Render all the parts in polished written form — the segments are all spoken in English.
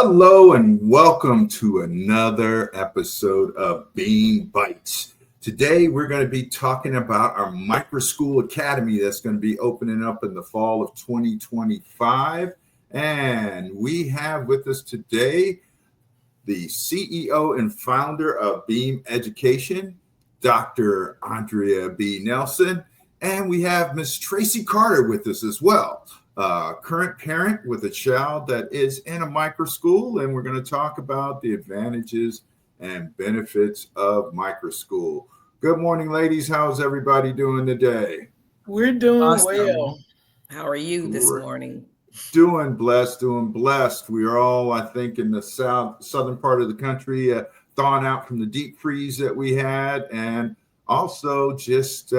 Hello and welcome to another episode of Bean Bites. Today we're going to be talking about our micro school academy that's going to be opening up in the fall of 2025. And we have with us today the CEO and founder of B.E.A.M Education, Dr. Andrea B. Nelson, and we have Miss Tracy Carter with us as well, current parent with a child that is in a micro school, and we're going to talk about the advantages and benefits of micro school. Good morning, ladies. How's everybody doing today? We're doing Awesome. well. How are you this Great. morning? Doing blessed, doing blessed. We are all, I think, in the southern part of the country, thawing out from the deep freeze that we had, and also just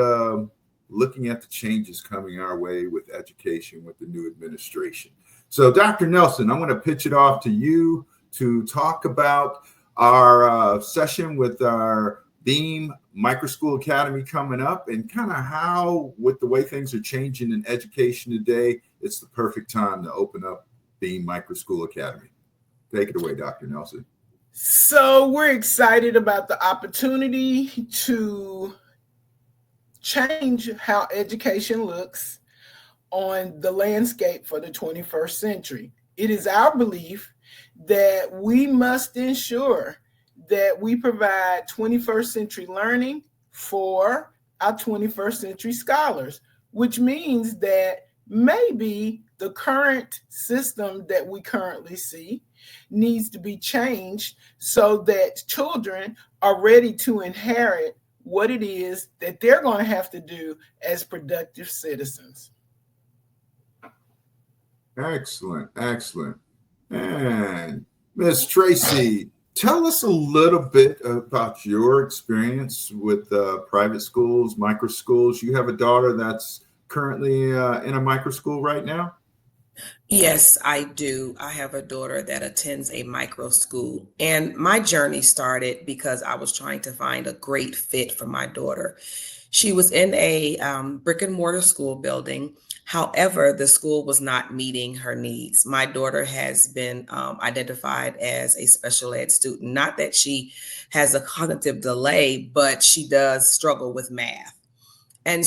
looking at the changes coming our way with education with the new administration. So, Dr. Nelson, I'm going to pitch it off to you to talk about our session with our B.E.A.M Micro School Academy coming up, and kind of how, with the way things are changing in education today, it's the perfect time to open up B.E.A.M Micro School Academy. Take it away, Dr. Nelson. So we're excited about the opportunity to change how education looks on the landscape for the 21st century. It is our belief that we must ensure that we provide 21st century learning for our 21st century scholars, which means that maybe the current system that we currently see needs to be changed so that children are ready to inherit what it is that they're going to have to do as productive citizens. Excellent, excellent. And Miss Tracy, tell us a little bit about your experience with private schools, micro schools. You have a daughter that's currently in a micro school right now? Yes, I do. I have a daughter that attends a micro school, and my journey started because I was trying to find a great fit for my daughter. She was in a brick and mortar school building. However, the school was not meeting her needs. My daughter has been identified as a special ed student. Not that she has a cognitive delay, but she does struggle with math. And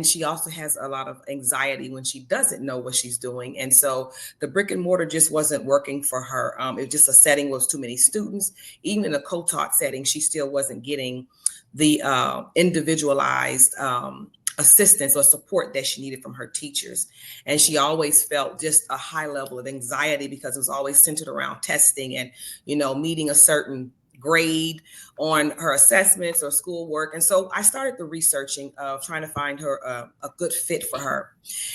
she also has a lot of anxiety when she doesn't know what she's doing. And so the brick and mortar just wasn't working for her. It was just a setting was too many students. Even in a co-taught setting, she still wasn't getting the individualized assistance or support that she needed from her teachers. And she always felt just a high level of anxiety because it was always centered around testing and, meeting a certain grade on her assessments or schoolwork. And so I started the researching of trying to find her a good fit for her.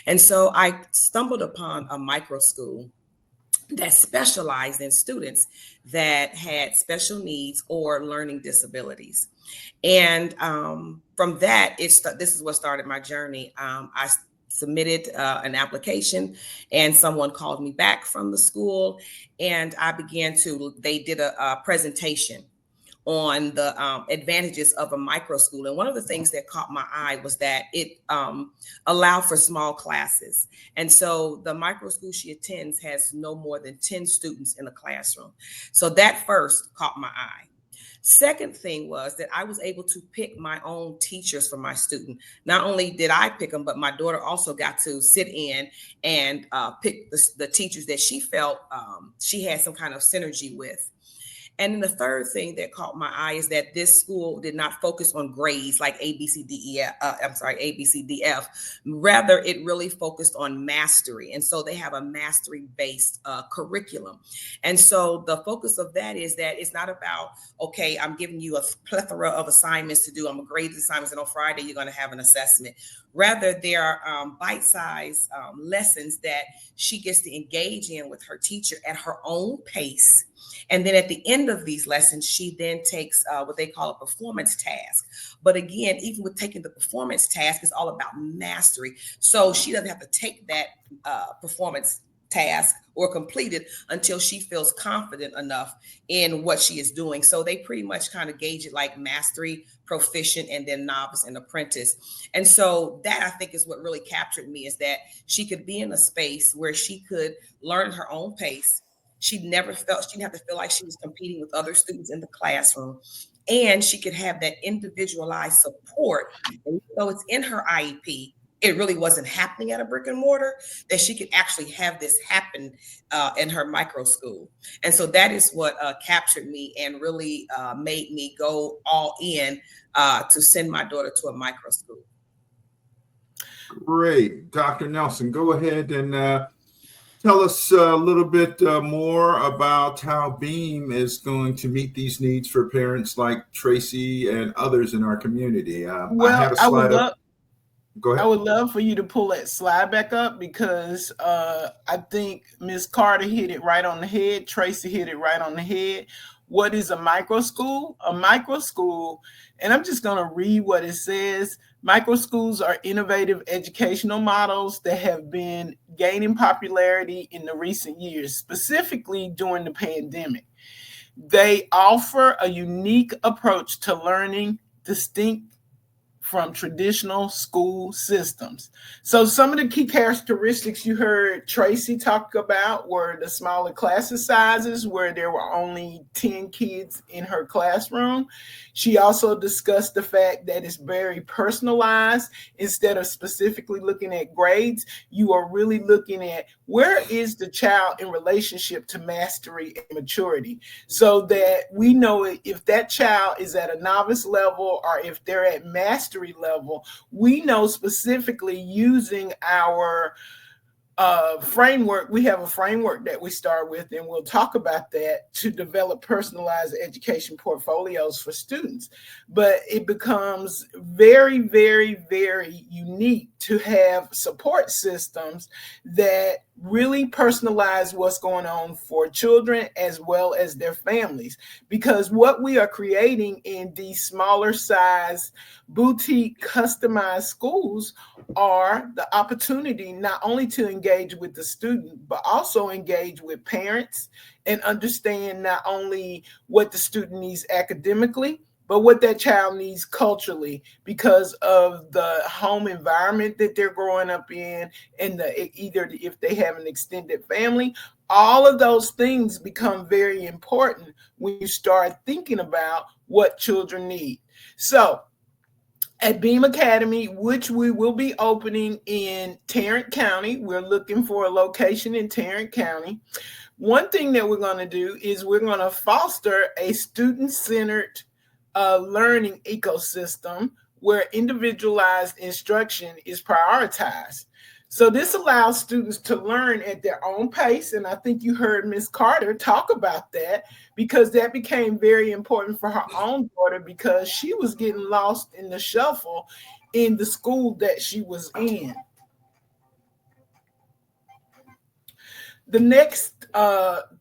And so I stumbled upon a micro school that specialized in students that had special needs or learning disabilities. And from that, this is what started my journey. I submitted an application, and someone called me back from the school, and they did a presentation on the advantages of a micro school. And one of the things that caught my eye was that it allowed for small classes. And so the micro school she attends has no more than 10 students in a classroom. So that first caught my eye. Second thing was that I was able to pick my own teachers for my student. Not only did I pick them, but my daughter also got to sit in and pick the teachers that she felt she had some kind of synergy with. And then the third thing that caught my eye is that this school did not focus on grades like A, B, C, D, E, F. A, B, C, D, F. Rather, it really focused on mastery. And so they have a mastery-based curriculum. And so the focus of that is that it's not about, okay, I'm giving you a plethora of assignments to do. I'm going to grade the assignments, and on Friday, you're going to have an assessment. Rather, there are bite-sized lessons that she gets to engage in with her teacher at her own pace. And then at the end of these lessons, she then takes what they call a performance task. But again, even with taking the performance task, it's all about mastery. So she doesn't have to take that performance task or complete it until she feels confident enough in what she is doing. So they pretty much kind of gauge it like mastery, proficient, and then novice and apprentice. And so that, I think, is what really captured me, is that she could be in a space where she could learn her own pace. She didn't have to feel like she was competing with other students in the classroom. And she could have that individualized support. And even though it's in her IEP, it really wasn't happening at a brick and mortar, that she could actually have this happen in her micro school. And so that is what captured me and really made me go all in to send my daughter to a micro school. Great. Dr. Nelson, go ahead and tell us a little bit more about how B.E.A.M is going to meet these needs for parents like Tracy and others in our community. I Well, have a slide up. Go ahead. I would love for you to pull that slide back up, because I think Ms. Carter hit it right on the head. Tracy hit it right on the head. What is a micro school? A micro school, and I'm just going to read what it says. Micro schools are innovative educational models that have been gaining popularity in the recent years, specifically during the pandemic. They offer a unique approach to learning, distinct from traditional school systems. So some of the key characteristics you heard Tracy talk about were the smaller classes sizes, where there were only 10 kids in her classroom. She also discussed the fact that it's very personalized. Instead of specifically looking at grades, you are really looking at where is the child in relationship to mastery and maturity, so that we know if that child is at a novice level or if they're at mastery level. We know specifically using our framework. We have a framework that we start with, and we'll talk about that, to develop personalized education portfolios for students. But it becomes very, very, very unique to have support systems that really personalize what's going on for children as well as their families. Because what we are creating in these smaller size boutique customized schools are the opportunity not only to engage with the student, but also engage with parents and understand not only what the student needs academically, but what that child needs culturally, because of the home environment that they're growing up in, and either if they have an extended family. All of those things become very important when you start thinking about what children need. So at B.E.A.M Academy, which we will be opening in Tarrant County, we're looking for a location in Tarrant County. One thing that we're going to do is we're going to foster a student-centered learning ecosystem where individualized instruction is prioritized. So this allows students to learn at their own pace. And I think you heard Ms. Carter talk about that, because that became very important for her own daughter, because she was getting lost in the shuffle in the school that she was in. The next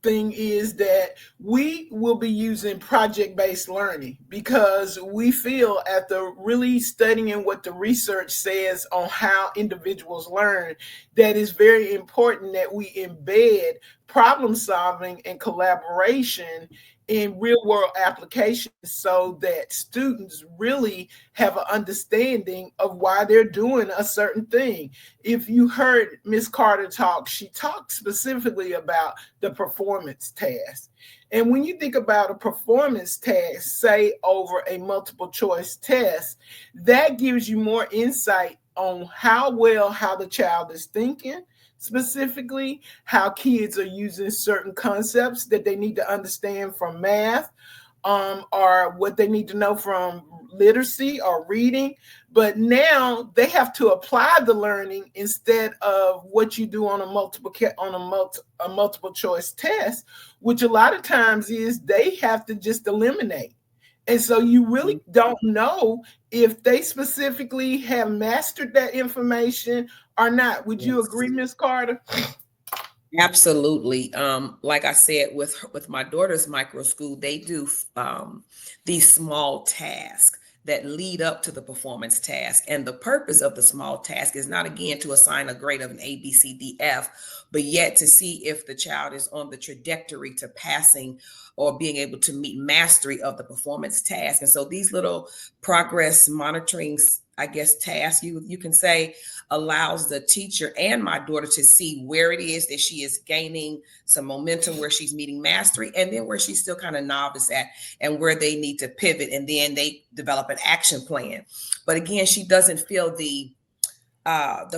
thing is that we will be using project-based learning, because we feel, after really studying what the research says on how individuals learn, that it's very important that we embed problem solving and collaboration in real world applications, so that students really have an understanding of why they're doing a certain thing. If you heard Ms. Carter talk, she talked specifically about the performance task. And when you think about a performance task, say over a multiple choice test, that gives you more insight on how the child is thinking, specifically how kids are using certain concepts that they need to understand from math, or what they need to know from literacy or reading. But now they have to apply the learning instead of what you do on a multiple choice test, which a lot of times is they have to just eliminate. And so you really don't know if they specifically have mastered that information or not. Would you agree, Ms. Carter? Absolutely. Like I said, with my daughter's micro school, they do these small tasks that lead up to the performance task. And the purpose of the small task is not, again, to assign a grade of an A, B, C, D, F, but yet to see if the child is on the trajectory to passing or being able to meet mastery of the performance task. And so these little progress monitoring I guess, task, you can say, allows the teacher and my daughter to see where it is that she is gaining some momentum, where she's meeting mastery, and then where she's still kind of novice at, and where they need to pivot, and then they develop an action plan. But again, she doesn't feel the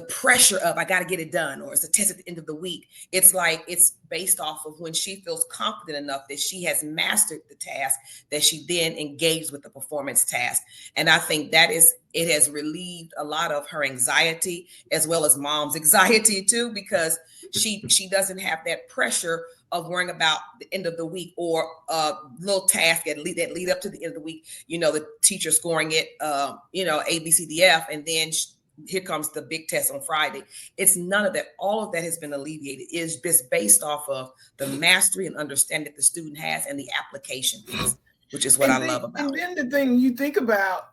pressure of I got to get it done, or it's a test at the end of the week. It's like it's based off of when she feels confident enough that she has mastered the task, that she then engages with the performance task. And I think it has relieved a lot of her anxiety, as well as mom's anxiety too, because she doesn't have that pressure of worrying about the end of the week, or a little task that lead up to the end of the week. The teacher scoring it, A, B, C, D, F, and then here comes the big test on Friday. It's none of that. All of that has been alleviated. It's just based off of the mastery and understanding that the student has, and the application piece, which is what I love about it. And then the thing you think about,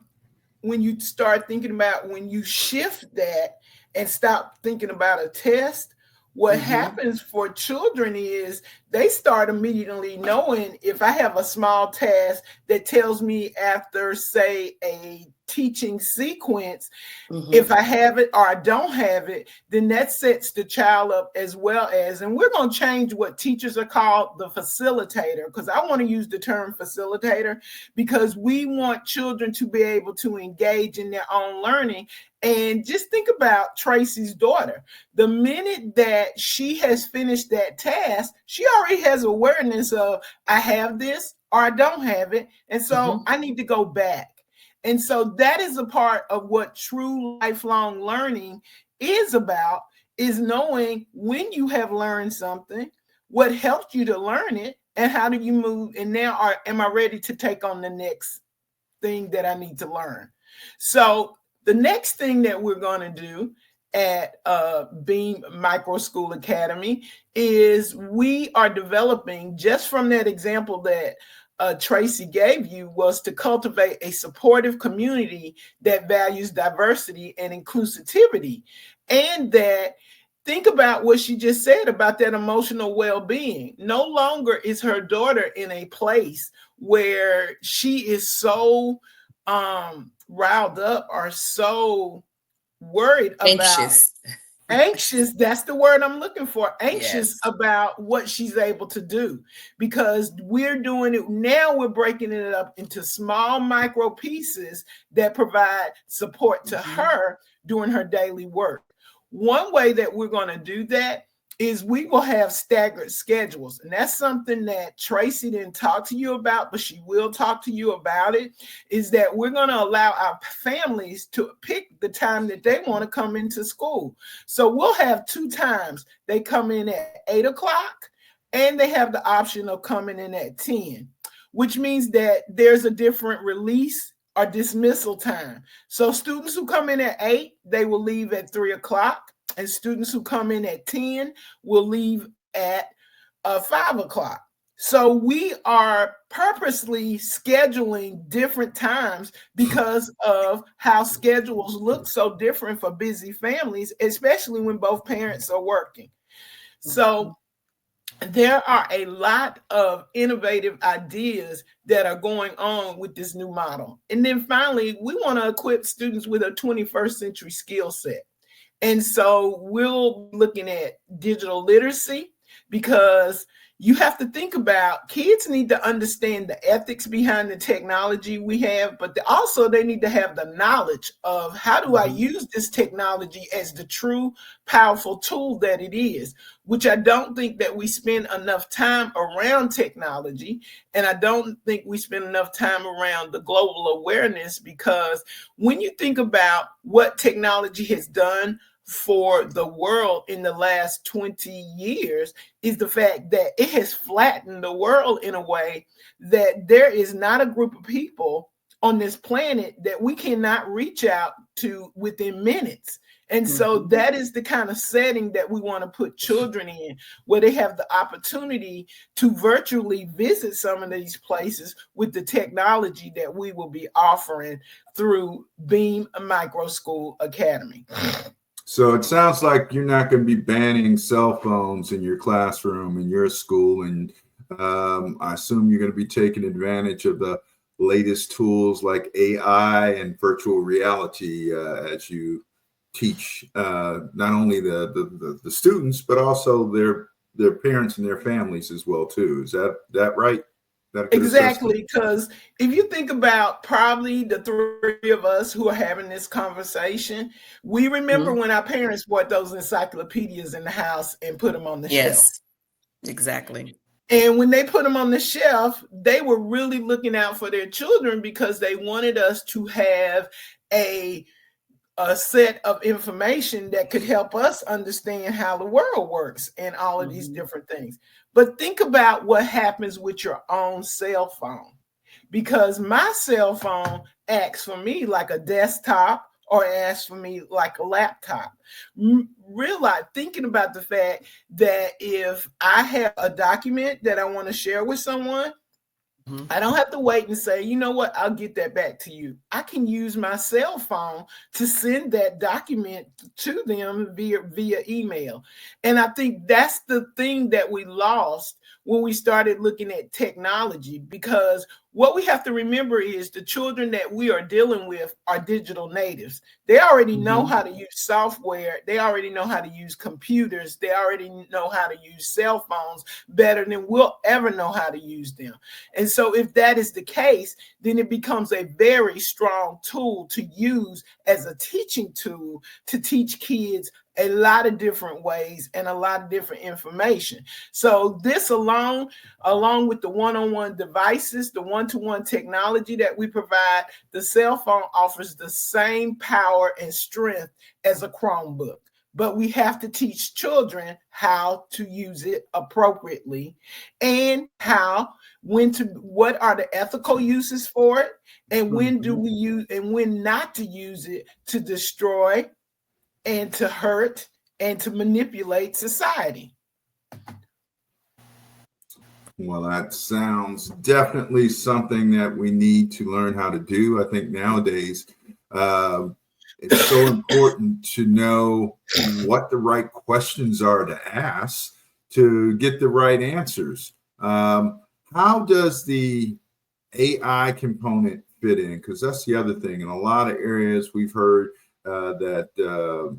when you start thinking about, when you shift that and stop thinking about a test, what happens for children is they start immediately knowing, if I have a small task that tells me after, say, a teaching sequence, if I have it or I don't have it, then that sets the child up, as well as, and we're going to change what teachers are called, the facilitator, because I want to use the term facilitator, because we want children to be able to engage in their own learning. And just think about Tracy's daughter. The minute that she has finished that task, she already has awareness of, I have this or I don't have it, and so I need to go back. And so that is a part of what true lifelong learning is about, is knowing when you have learned something, what helped you to learn it, and how do you move, and now am I ready to take on the next thing that I need to learn. So the next thing that we're going to do at B.E.A.M Micro School Academy is we are developing, just from that example that Tracy gave you, was to cultivate a supportive community that values diversity and inclusivity. And that, think about what she just said about that emotional well-being. No longer is her daughter in a place where she is so riled up or so worried about anxious, that's the word I'm looking for, anxious about what she's able to do, because we're doing it now. We're breaking it up into small micro pieces that provide support to her during her daily work. One way that we're going to do that is we will have staggered schedules. And that's something that Tracy didn't talk to you about, but she will talk to you about it, is that we're going to allow our families to pick the time that they want to come into school. So we'll have 2 times. They come in at 8 o'clock, and they have the option of coming in at 10, which means that there's a different release or dismissal time. So students who come in at 8, they will leave at 3 o'clock. And students who come in at 10 will leave at 5 o'clock. So we are purposely scheduling different times because of how schedules look so different for busy families, especially when both parents are working. So there are a lot of innovative ideas that are going on with this new model. And then finally, we want to equip students with a 21st century skill set. And so we're looking at digital literacy, because you have to think about, kids need to understand the ethics behind the technology we have, but also they need to have the knowledge of, how do I use this technology as the true powerful tool that it is, which I don't think that we spend enough time around technology. And I don't think we spend enough time around the global awareness, because when you think about what technology has done for the world in the last 20 years, is the fact that it has flattened the world in a way that there is not a group of people on this planet that we cannot reach out to within minutes. And so that is the kind of setting that we want to put children in, where they have the opportunity to virtually visit some of these places with the technology that we will be offering through B.E.A.M Micro School Academy. So it sounds like you're not going to be banning cell phones in your classroom, in your school, and I assume you're going to be taking advantage of the latest tools like AI and virtual reality as you teach not only the students but also their parents and their families as well too. Is that right? Is that a good assessment? Exactly, because if you think about probably the three of us who are having this conversation, we remember Mhm. when our parents bought those encyclopedias in the house and put them on the shelf. Yes, exactly. And when they put them on the shelf, they were really looking out for their children because they wanted us to have a a set of information that could help us understand how the world works and all of these Mhm. different things. But think about what happens with your own cell phone, because my cell phone acts for me like a desktop or acts for me like a laptop. Realize, thinking about the fact that if I have a document that I want to share with someone, Mhm. I don't have to wait and say, you know what, I'll get that back to you. I can use my cell phone to send that document to them via email. And I think that's the thing that we lost when we started looking at technology, because what we have to remember is the children that we are dealing with are digital natives. They already know Mhm. how to use software. They already know how to use computers. They already know how to use cell phones better than we'll ever know how to use them. And so, if that is the case, then it becomes a very strong tool to use as a teaching tool to teach kids a lot of different ways and a lot of different information. So, this along with the one-on-one devices, the one-to-one technology that we provide, the cell phone offers the same power and strength as a Chromebook. But we have to teach children how to use it appropriately and what are the ethical uses for it, and when do Mhm. we use and when not to use it to destroy and to hurt and to manipulate society. Well, that sounds definitely something that we need to learn how to do. I think nowadays uh, it's so important to know what the right questions are to ask to get the right answers. How does the AI component fit in? Because that's the other thing. In a lot of areas, we've heard that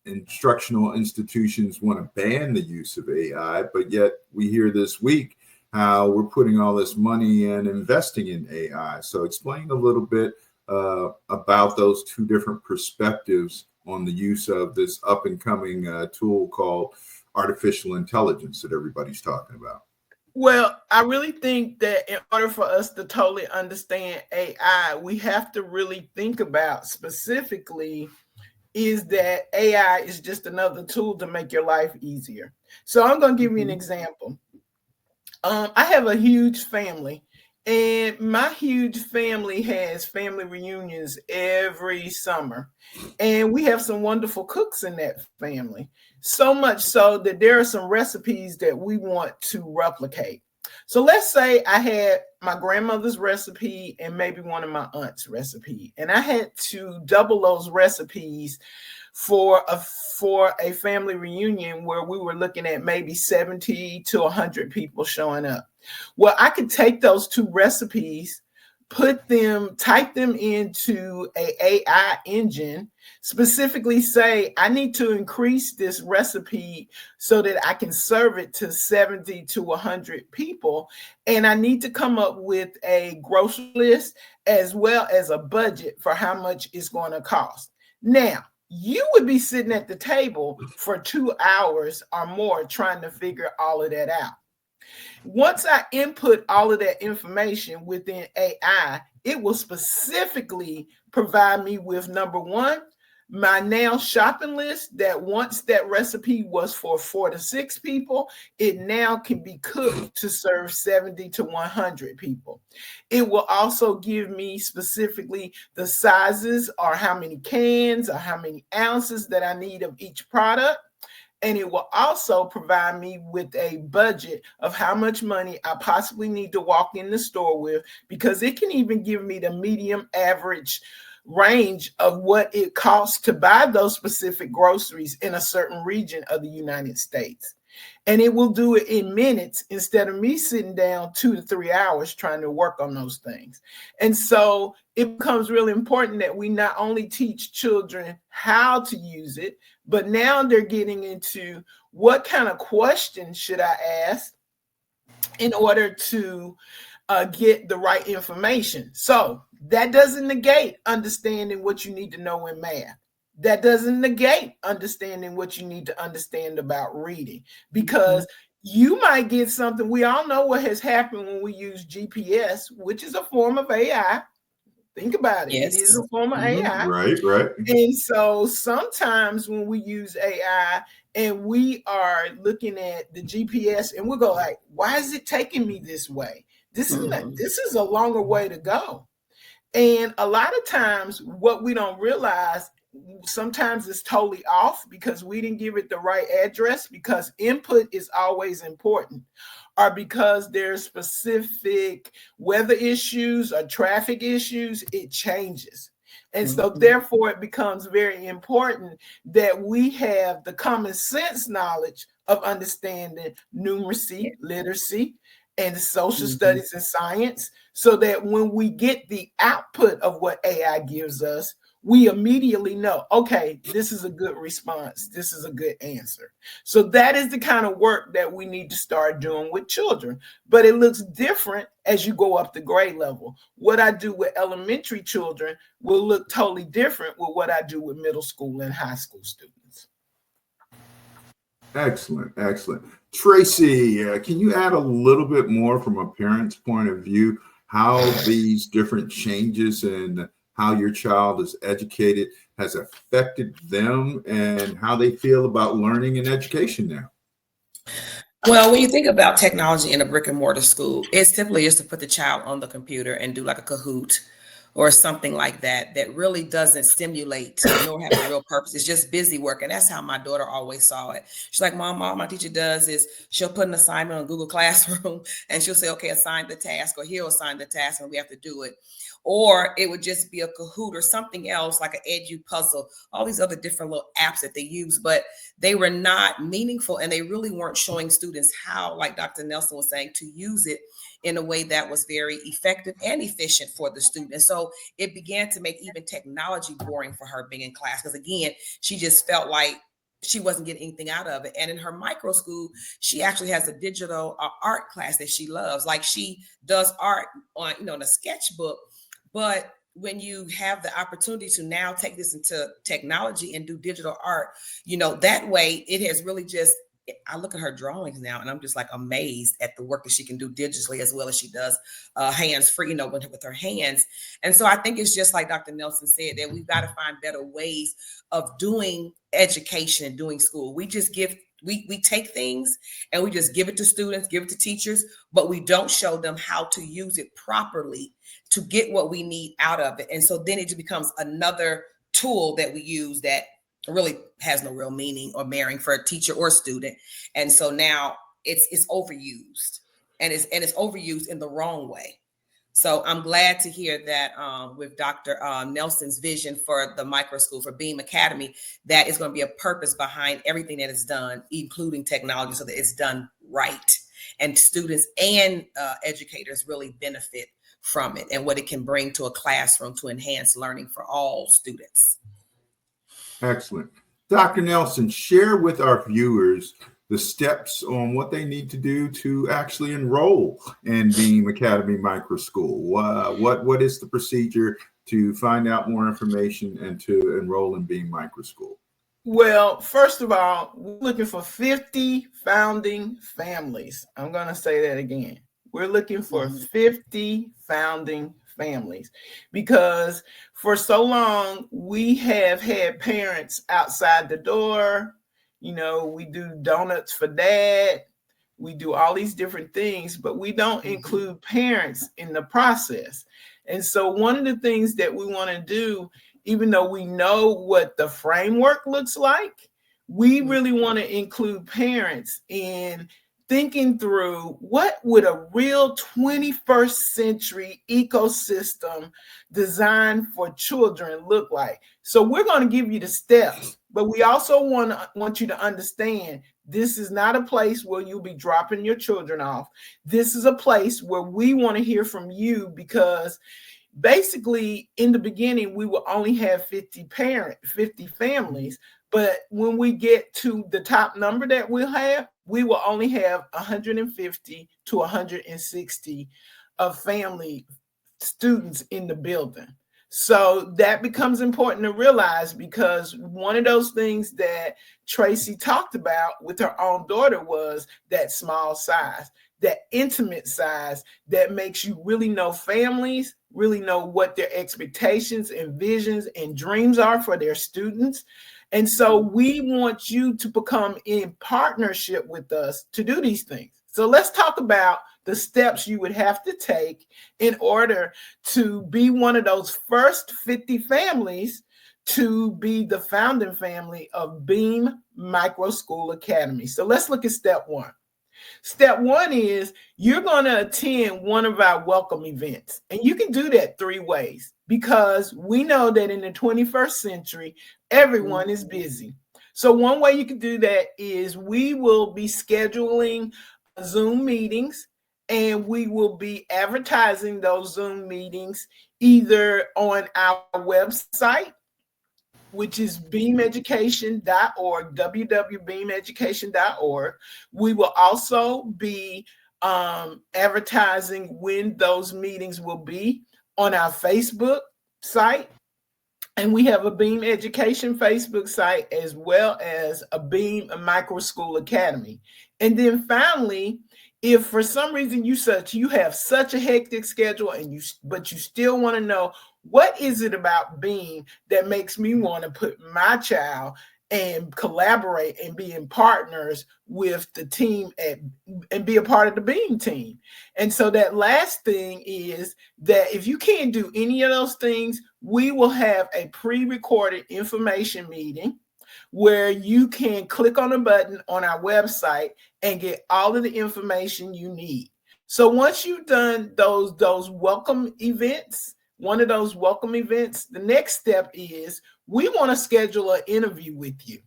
instructional institutions want to ban the use of AI, but yet we hear this week how we're putting all this money and investing in AI. So, explain a little bit about those two different perspectives on the use of this up and coming tool called artificial intelligence that everybody's talking about. Well, I really think that in order for us to totally understand AI, we have to really think about specifically is that AI is just another tool to make your life easier. So I'm going to give you an Mhm. example. I have a huge family, and my huge family has family reunions every summer. And we have some wonderful cooks in that family. So much so that there are some recipes that we want to replicate. So let's say I had my grandmother's recipe and maybe one of my aunt's recipe, and I had to double those recipes for a family reunion where we were looking at maybe 70 to 100 people showing up. Well, I could take those two recipes, type them into a AI engine, specifically say I need to increase this recipe so that I can serve it to 70 to 100 people, and I need to come up with a grocery list as well as a budget for how much it's going to cost. Now, you would be sitting at the table for 2 hours or more trying to figure all of that out. Once I input all of that information within AI, it will specifically provide me with number one, my now shopping list that once that recipe was for 4 to 6 people, it now can be cooked to serve 70 to 100 people. It will also give me specifically the sizes or how many cans or how many ounces that I need of each product, and it will also provide me with a budget of how much money I possibly need to walk in the store with, because it can even give me the medium average range of what it costs to buy those specific groceries in a certain region of the United States. And it will do it in minutes instead of me sitting down 2 to 3 hours trying to work on those things. And so it becomes really important that we not only teach children how to use it, but now they're getting into what kind of questions should I ask in order to get the right information. So that doesn't negate understanding what you need to know in math. That doesn't negate understanding what you need to understand about reading, because you might get something. We all know what has happened when we use GPS, which is a form of AI. Think about it. It is Yes. a form of AI. Right. And so sometimes when we use AI and we are looking at the GPS and we'll go like, why is it taking me this way? This is a longer way to go. And a lot of times what we don't realize, sometimes it's totally off because we didn't give it the right address, because input is always important, or because there's specific weather issues or traffic issues, it changes. And so therefore it becomes very important that we have the common sense knowledge of understanding numeracy, literacy, and social studies and science, so that when we get the output of what AI gives us, we immediately know, okay, this is a good response. This is a good answer. So that is the kind of work that we need to start doing with children. But it looks different as you go up the grade level. What I do with elementary children will look totally different with what I do with middle school and high school students. Excellent. Tracy, can you add a little bit more from a parent's point of view, how these different changes and how your child is educated has affected them and how they feel about learning and education now? Well, when you think about technology in a brick and mortar school, it simply is to put the child on the computer and do like a Kahoot or something like that, that really doesn't stimulate nor have a real purpose. It's just busy work. And that's how my daughter always saw it. She's like, Mom, all my teacher does is she'll put an assignment on Google Classroom and she'll say, okay, assign the task, or he'll assign the task and we have to do it. Or it would just be a Kahoot or something else like an Edu puzzle, all these other different little apps that they use, but they were not meaningful and they really weren't showing students how, like Dr. Nelson was saying, to use it in a way that was very effective and efficient for the student. And so it began to make even technology boring for her being in class, because again, she just felt like she wasn't getting anything out of it. And in her micro school, she actually has a digital art class that she loves. Like she does art on, in a sketchbook. But when you have the opportunity to now take this into technology and do digital art, that way it has really just, I look at her drawings now and I'm just like amazed at the work that she can do digitally as well as she does hands free, with her hands. And so I think it's just like Dr. Nelson said, that we've got to find better ways of doing education and doing school. We just we take things and we just give it to students, give it to teachers, but we don't show them how to use it properly to get what we need out of it. And so then it just becomes another tool that we use that really has no real meaning or bearing for a teacher or student. And so now it's overused, and it's overused in the wrong way. So I'm glad to hear that with Dr. Nelson's vision for the micro school, for B.E.A.M Academy, that is going to be a purpose behind everything that is done, including technology, so that it's done right. And students and educators really benefit from it and what it can bring to a classroom to enhance learning for all students. Excellent. Dr. Nelson, share with our viewers the steps on what they need to do to actually enroll in B.E.A.M Academy Micro School. What is the procedure to find out more information and to enroll in B.E.A.M Micro School? Well, first of all, we're looking for 50 founding families. I'm going to say that again. We're looking for 50 founding families, because for so long we have had parents outside the door. We do donuts for dad. We do all these different things, but we don't include parents in the process. And so one of the things that we want to do, even though we know what the framework looks like, we really want to include parents in thinking through what would a real 21st century ecosystem designed for children look like. So we're going to give you the steps, but we also want you to understand This is not a place where you'll be dropping your children off. This is a place where we want to hear from you, because basically in the beginning we will only have 50 families, but when we get to the top number that we'll have, we will only have 150 to 160 of family students in the building. So that becomes important to realize, because one of those things that Tracy talked about with her own daughter was that small size, that intimate size that makes you really know families, really know what their expectations and visions and dreams are for their students. And so we want you to become in partnership with us to do these things. So let's talk about the steps you would have to take in order to be one of those first 50 families to be the founding family of B.E.A.M Micro School Academy. So let's look at step one. Step one is you're going to attend one of our welcome events. And you can do that three ways, because we know that in the 21st century, everyone is busy. So one way you can do that is we will be scheduling Zoom meetings, and we will be advertising those Zoom meetings either on our website, which is beameducation.org, www.beameducation.org. We will also be advertising when those meetings will be on our Facebook site. And we have a B.E.A.M Education Facebook site, as well as a B.E.A.M Micro School Academy. And then finally, if for some reason you have such a hectic schedule but you still want to know, what is it about B.E.A.M that makes me want to put my child and collaborate and be in partners with the team and be a part of the B.E.A.M team? And so that last thing is that if you can't do any of those things, we will have a pre-recorded information meeting where you can click on a button on our website and get all of the information you need. So once you've done those welcome events, one of those welcome events, the next step is we want to schedule an interview with you.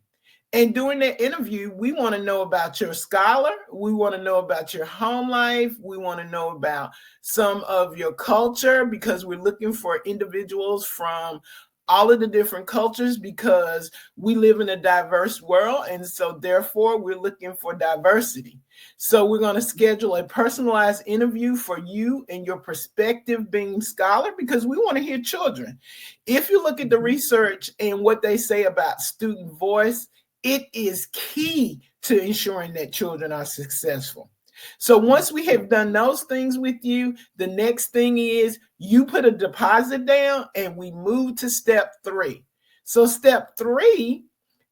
And during that interview, we want to know about your scholar. We want to know about your home life. We want to know about some of your culture, because we're looking for individuals from all of the different cultures, because we live in a diverse world. And so therefore we're looking for diversity. So we're going to schedule a personalized interview for you and your prospective B.E.A.M scholar, because we want to hear children. If you look at the research and what they say about student voice, it is key to ensuring that children are successful. So once we have done those things with you, the next thing is you put a deposit down and we move to step three. So step three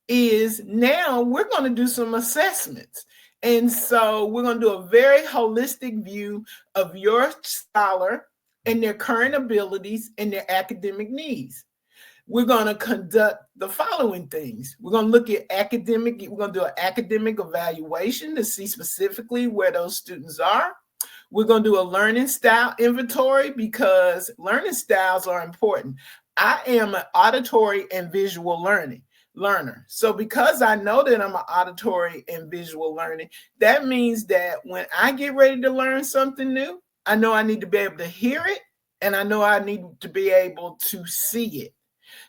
is now we're going to do some assessments. And so we're going to do a very holistic view of your scholar and their current abilities and their academic needs. We're going to conduct the following things. We're going to look at we're going to do an academic evaluation to see specifically where those students are. We're going to do a learning style inventory, because learning styles are important. I am an auditory and visual learner. So because I know that I'm an auditory and visual learner, that means that when I get ready to learn something new, I know I need to be able to hear it, and I know I need to be able to see it.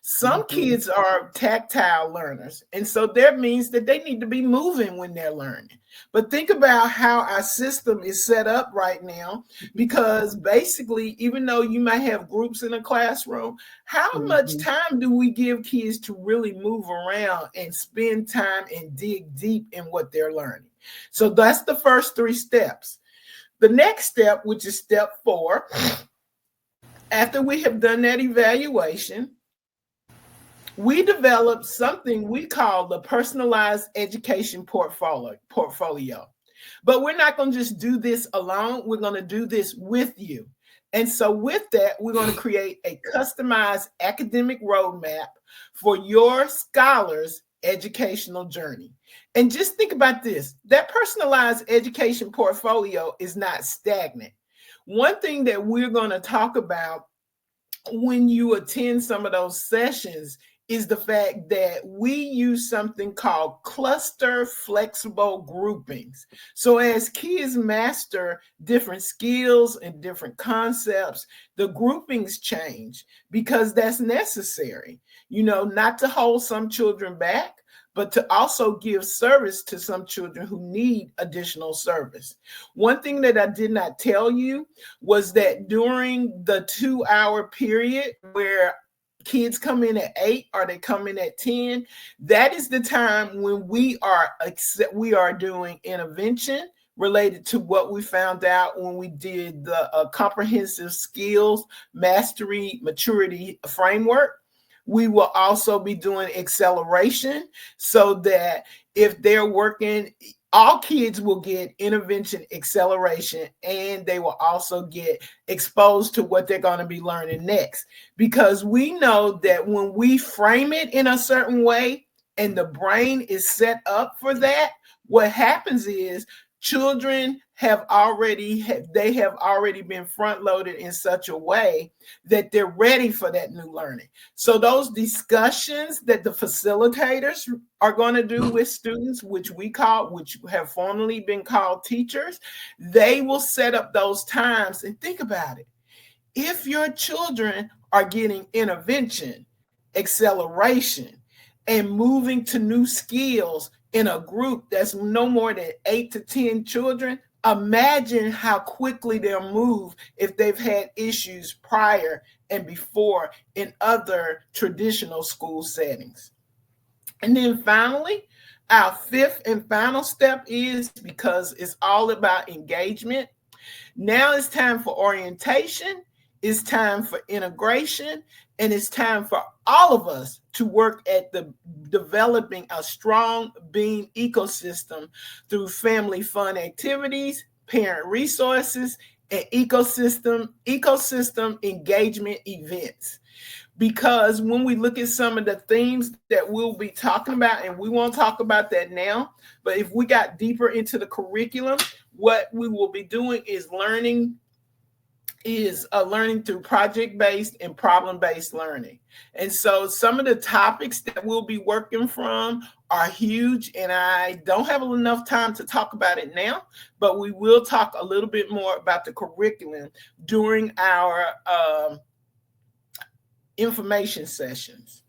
Some kids are tactile learners, and so that means that they need to be moving when they're learning. But think about how our system is set up right now, because basically, even though you might have groups in a classroom, how much time do we give kids to really move around and spend time and dig deep in what they're learning? So that's the first three steps. The next step, which is step 4, after we have done that evaluation, we developed something we call the personalized education portfolio. But we're not going to just do this alone. We're going to do this with you. And so with that, we're going to create a customized academic roadmap for your scholar's educational journey. And just think about this. That personalized education portfolio is not stagnant. One thing that we're going to talk about when you attend some of those sessions is the fact that we use something called cluster flexible groupings. So as kids master different skills and different concepts, the groupings change because that's necessary. Not to hold some children back, but to also give service to some children who need additional service. One thing that I did not tell you was that during the 2 hour period where kids come in at 8 or they come in at 10, that is the time when we are doing intervention related to what we found out when we did the comprehensive skills mastery maturity framework. We will also be doing acceleration so that if they're working, all kids will get intervention acceleration, and they will also get exposed to what they're going to be learning next. Because we know that when we frame it in a certain way and the brain is set up for that, what happens is children have already been front loaded in such a way that they're ready for that new learning. So those discussions that the facilitators are going to do with students, which have formerly been called teachers, they will set up those times. And think about it. If your children are getting intervention, acceleration, and moving to new skills in a group that's no more than 8 to 10 children, imagine how quickly they'll move if they've had issues prior and before in other traditional school settings. And then finally, our fifth and final step is, because it's all about engagement, now it's time for orientation, it's time for integration, and it's time for all of us to work at the developing a strong B.E.A.M ecosystem through family fun activities, parent resources, and ecosystem engagement events. Because when we look at some of the themes that we'll be talking about, and we won't talk about that now, but if we got deeper into the curriculum, what we will be doing is learning through project-based and problem-based learning. And so some of the topics that we'll be working from are huge, and I don't have enough time to talk about it now, but we will talk a little bit more about the curriculum during our information sessions.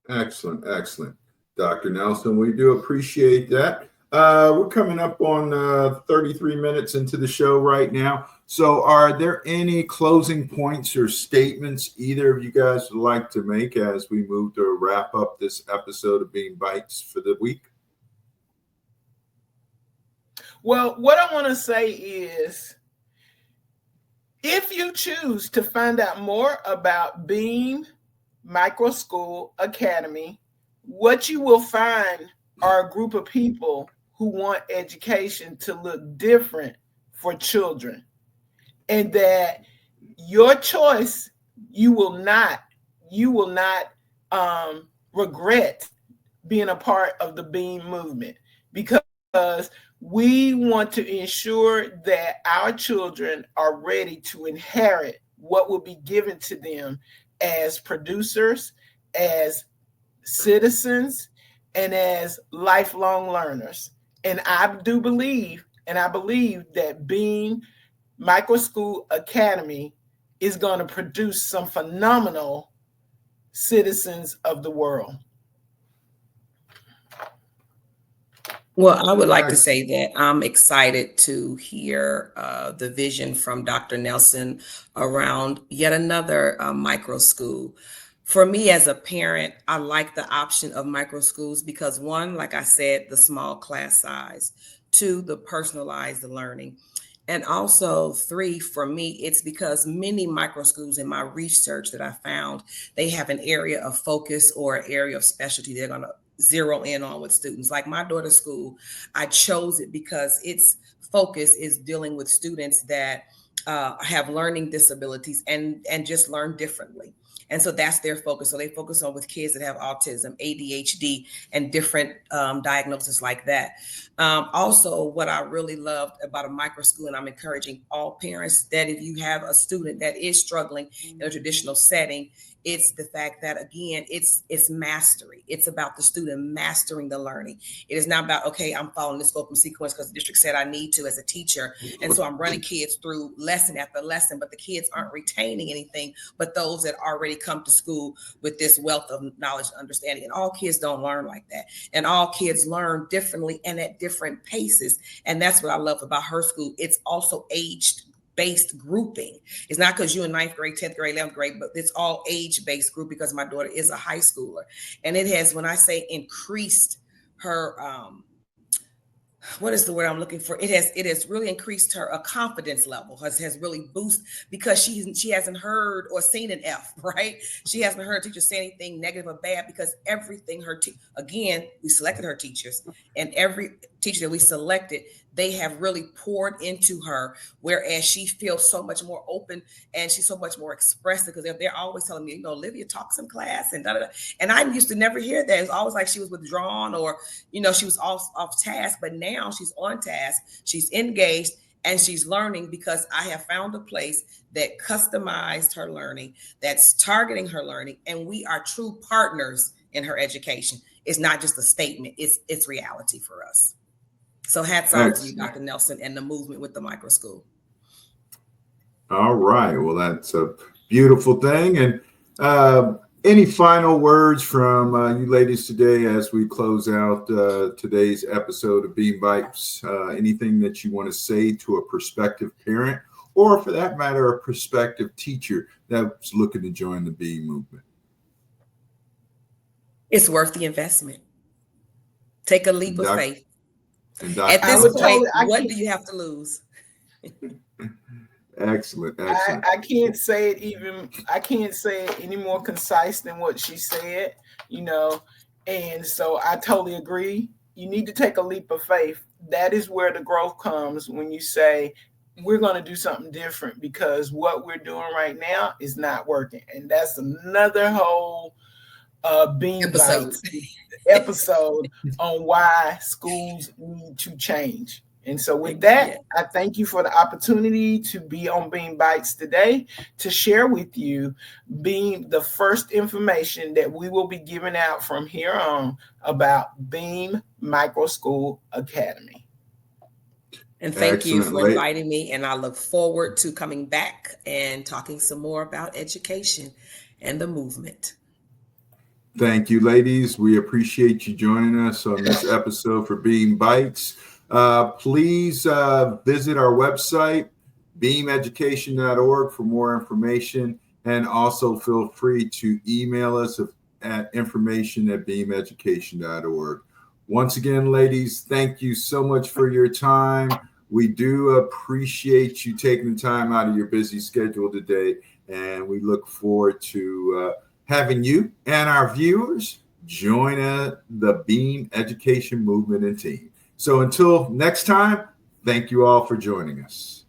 Excellent, excellent. Dr. Nelson, we do appreciate that. We're coming up on 33 minutes into the show right now. So are there any closing points or statements either of you guys would like to make as we move to wrap up this episode of B.E.A.M Bites for the week? Well, what I want to say is, if you choose to find out more about B.E.A.M Micro School Academy, what you will find are a group of people who want education to look different for children, and that your choice, you will not regret being a part of the B.E.A.M movement, because we want to ensure that our children are ready to inherit what will be given to them as producers, as citizens, and as lifelong learners. And I believe that B.E.A.M Micro School Academy is going to produce some phenomenal citizens of the world. Well, I would like to say that I'm excited to hear the vision from Dr. Nelson around yet another micro school. For me as a parent, I like the option of micro schools because, one, like I said, the small class size; two, the personalized learning; and also three, for me, it's because many micro schools in my research that I found, they have an area of focus or an area of specialty they're going to zero in on with students. Like my daughter's school, I chose it because its focus is dealing with students that have learning disabilities and just learn differently. And so that's their focus. So they focus on with kids that have autism, ADHD, and different diagnoses like that. Also, what I really loved about a micro school, and I'm encouraging all parents that if you have a student that is struggling in a traditional setting, it's the fact that, again, it's mastery. It's about the student mastering the learning. It is not about, okay, I'm following this scope and sequence because the district said I need to as a teacher. And so I'm running kids through lesson after lesson, but the kids aren't retaining anything but those that already come to school with this wealth of knowledge and understanding. And all kids don't learn like that. And all kids learn differently and at different paces. And that's what I love about her school. It's also age-based grouping. It's not because you're in 9th grade, 10th grade, 11th grade, but it's all age-based group because my daughter is a high schooler. And it has, when I say increased her, what is the word I'm looking for? It has really increased her confidence level, has really boosted, because she hasn't heard or seen an F, right? She hasn't heard a teacher say anything negative or bad, because everything again, we selected her teachers, and every teacher that we selected, they have really poured into her, whereas she feels so much more open and she's so much more expressive, because they're always telling me, Olivia talks in class and da-da-da. And I used to never hear that. It was always like she was withdrawn or, she was off task, but now she's on task, she's engaged, and she's learning, because I have found a place that customized her learning, that's targeting her learning, and we are true partners in her education. It's not just a statement, it's reality for us. So hats off to you, Dr. Nelson, and the movement with the micro school. All right. Well, that's a beautiful thing. And any final words from you ladies today as we close out today's episode of B.E.A.M Bites? Anything that you want to say to a prospective parent, or for that matter, a prospective teacher that's looking to join the B.E.A.M movement? It's worth the investment. Take a leap of faith. At this point, what do you have to lose? Excellent. I can't say it any more concise than what she said, and so I totally agree. You need to take a leap of faith. That is where the growth comes, when you say, we're going to do something different, because what we're doing right now is not working. And that's another whole B.E.A.M Bites episode on why schools need to change. And so with that, I thank you for the opportunity to be on B.E.A.M Bites today, to share with you B.E.A.M, the first information that we will be giving out from here on about B.E.A.M Micro School Academy. And thank you for inviting me. And I look forward to coming back and talking some more about education and the movement. Thank you, ladies. We appreciate you joining us on this episode for B.E.A.M Bites. Please visit our website, beameducation.org, for more information. And also feel free to email us at information@beameducation.org. Once again, ladies, thank you so much for your time. We do appreciate you taking the time out of your busy schedule today. And we look forward to having you and our viewers join the B.E.A.M education movement and team. So until next time, thank you all for joining us.